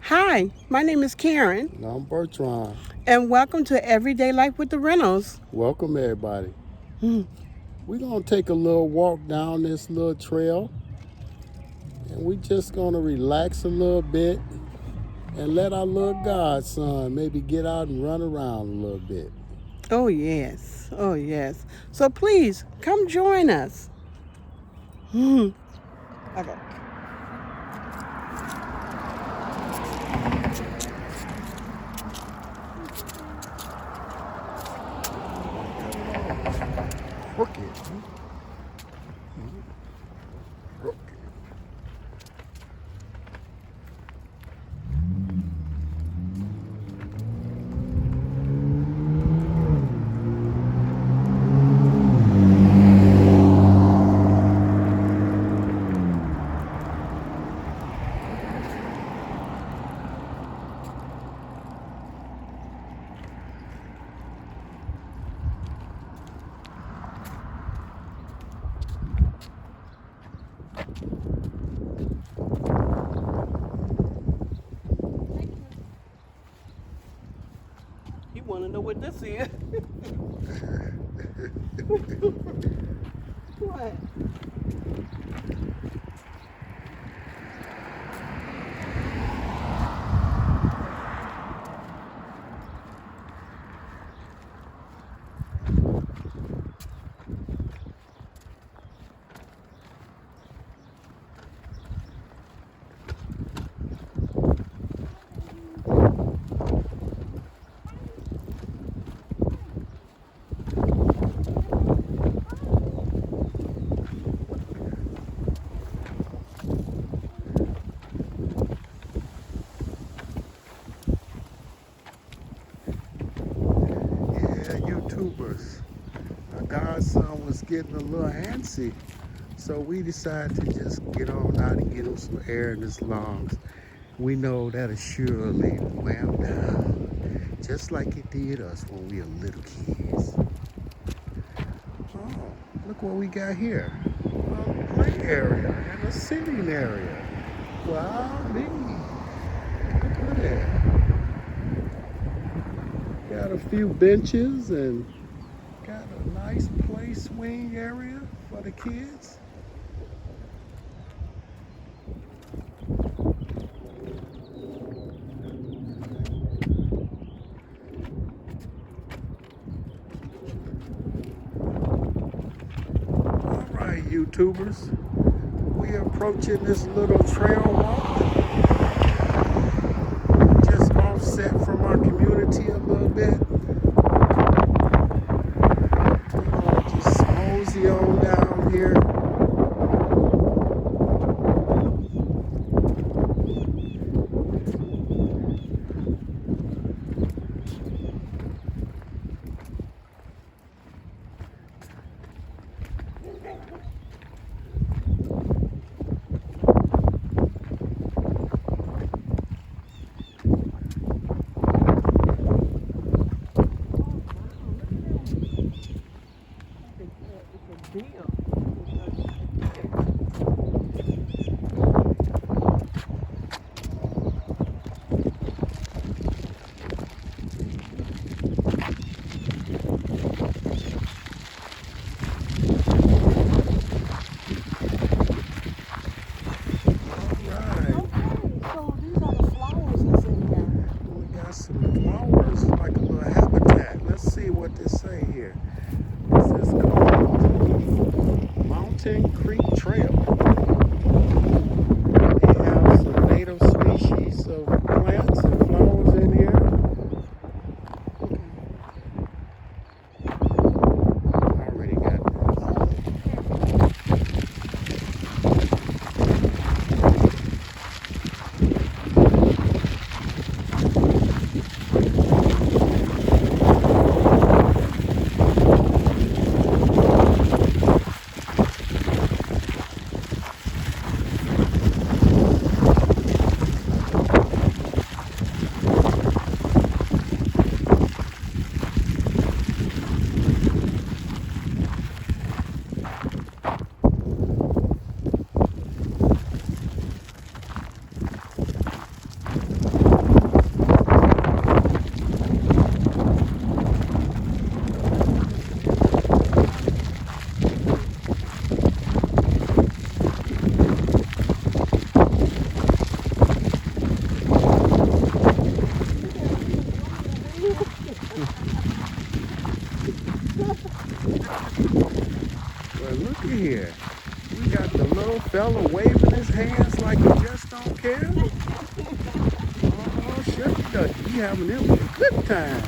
Hi, my name is Karen, And I'm Bertrand. and welcome to Everyday Life with the Reynolds. Welcome, everybody. Hmm. We're going to take a little walk down this little trail, and we're just going to relax a little bit and let our little godson maybe get out and run around a little bit. Oh, yes. Oh, yes. So please come join us. Hmm. Okay. Crooked. Crooked. You want to know what this is? What? Yeah, YouTubers. Our godson was getting a little antsy, so we decided to just get on out and get him some air in his lungs. We know that'll surely wear him down, just like it did us when we were little kids. Oh, look what we got here. A play area and a sitting area. Wow, me. Look at that. Got a few benches and got a nice play swing area for the kids. All right, YouTubers. We are approaching this little trail walk, just offset from our community a little bit. We're gonna just mosey on down here. It's a deal. All right. Okay, so these are the flowers that's in here. We got some flowers, like a little habitat. Let's see what they say here. This is called Mountain Creek Trail. They have some native species of plants and flowers in here. Already got Ducky, you having them a good time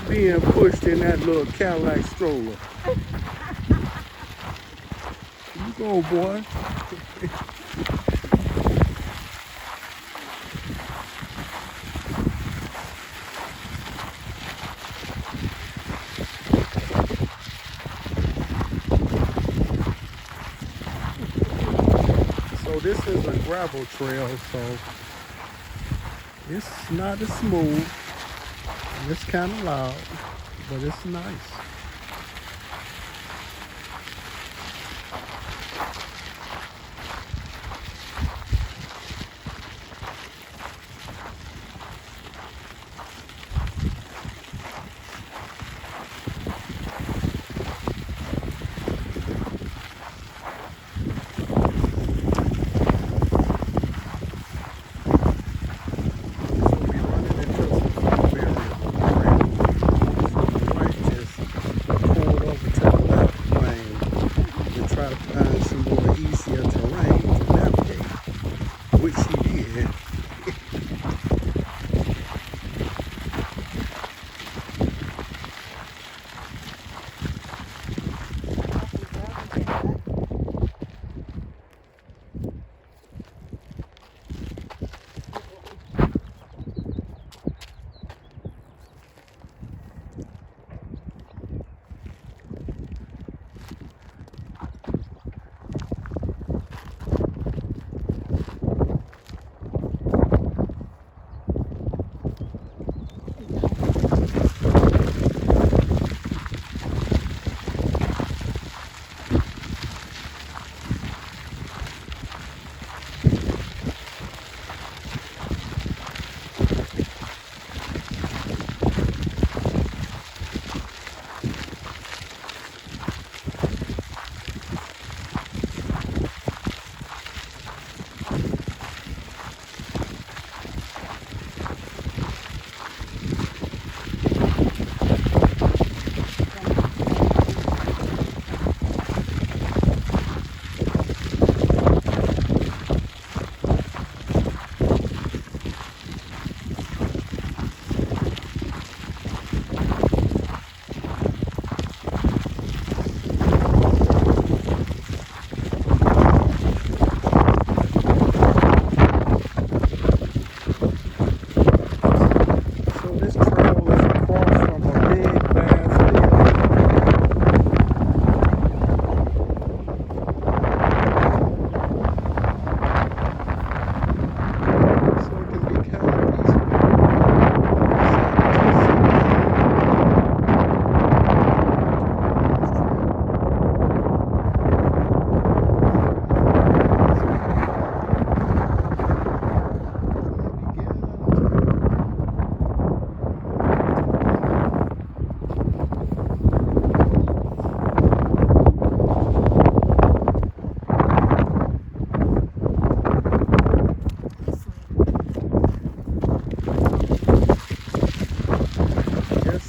being pushed in that little Cadillac stroller. You go, boy. So this is a gravel trail, so it's not as smooth. It's kind of loud, but it's nice. Try to find some more easier terrain to navigate, which she did.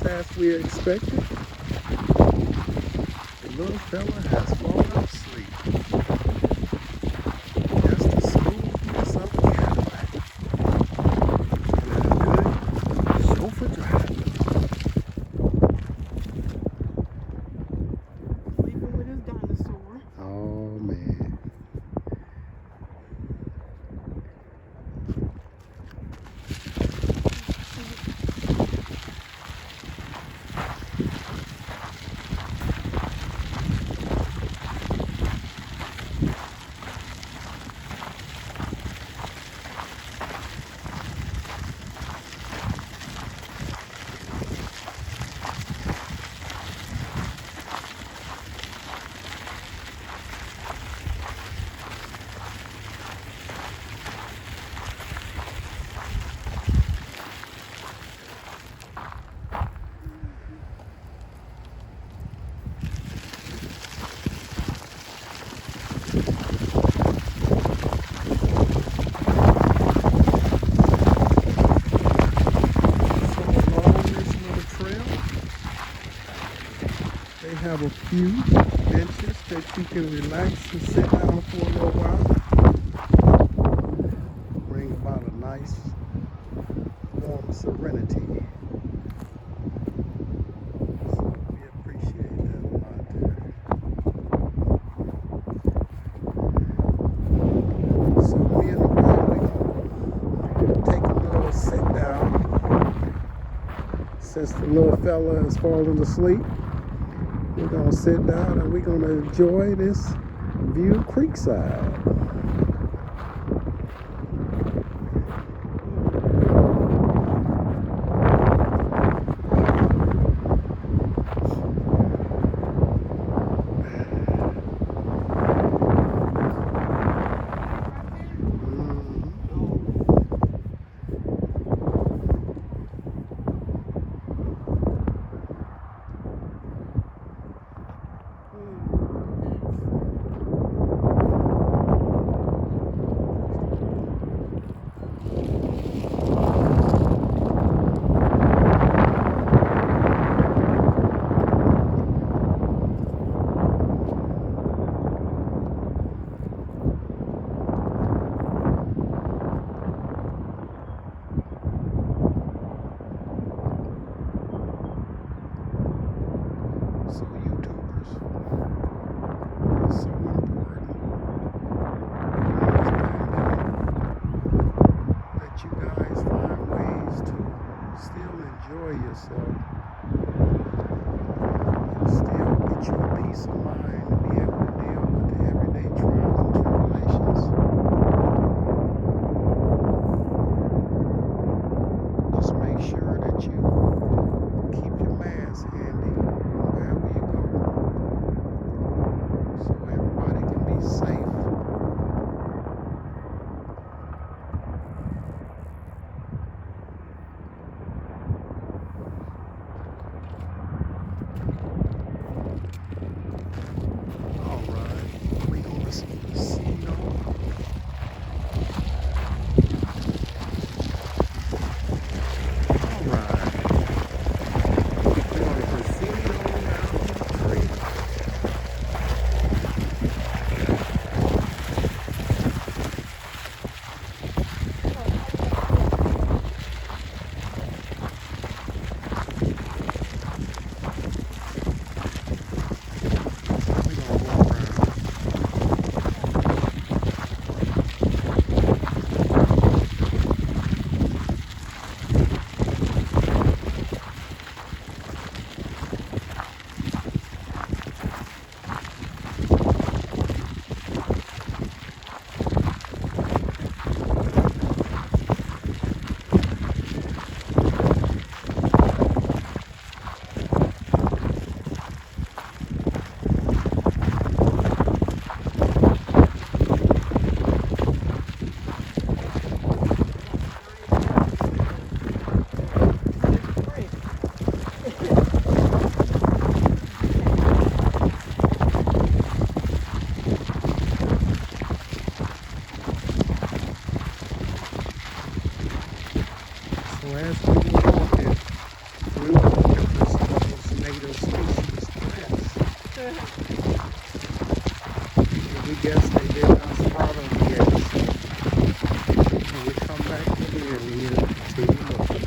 As we expected, the little fella has fallen asleep. That's the smoothness of Cadillac and a good chauffeur driver. Sleeping with his dinosaur. Oh man. They have a few benches that you can relax and sit down for a little while. Bring about a nice warm serenity. So we appreciate that a lot there. So me and the boy, we take a little sit down. Since the little fella has fallen asleep, we're gonna sit down and we're gonna enjoy this view creekside. So YouTubers, it's so important that you guys find ways to still enjoy yourself, still get you a peace of mind to be able to deal with the everyday trials and tribulations. Just make sure that you keep your mask handy wherever you go, so everybody can be safe. All right, we gonna see on. All right, we're gonna proceed on down the creek. We're gonna walk around. So as we were walking, we were looking for some of those native species plants. And we guess they did not spot them yet. So when we come back here, we'll continue looking.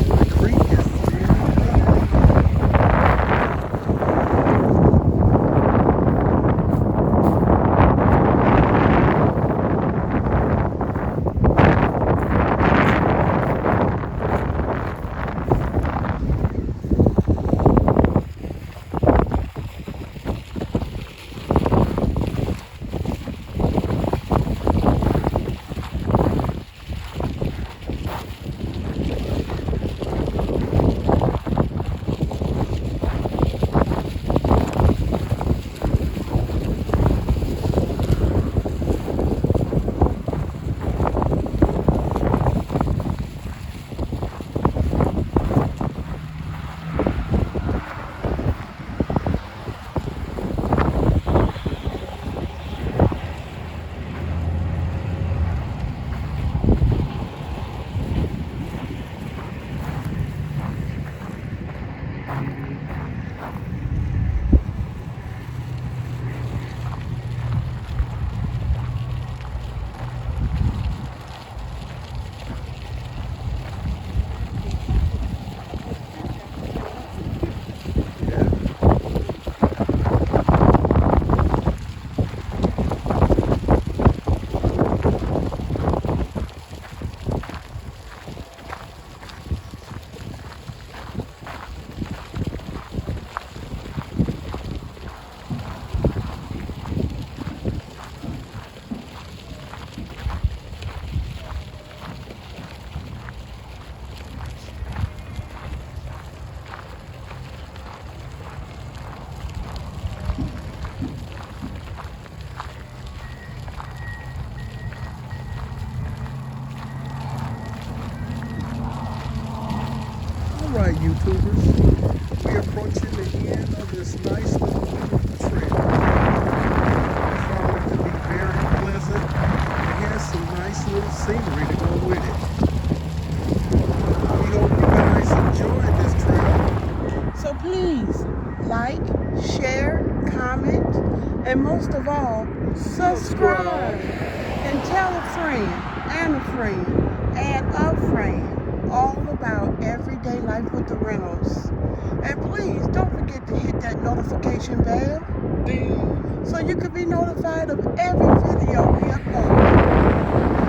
The creek is still running. YouTubers. We're approaching the end of this nice little beautiful trail. We found it to be very pleasant. It has some nice little scenery to go with it. We hope you guys enjoyed this trail. So please like, share, comment, and most of all, subscribe. And tell a friend and a friend and a friend all about Everyday Life with the Reynolds. And please don't forget to hit that notification bell Ding. so you can be notified of every video we upload.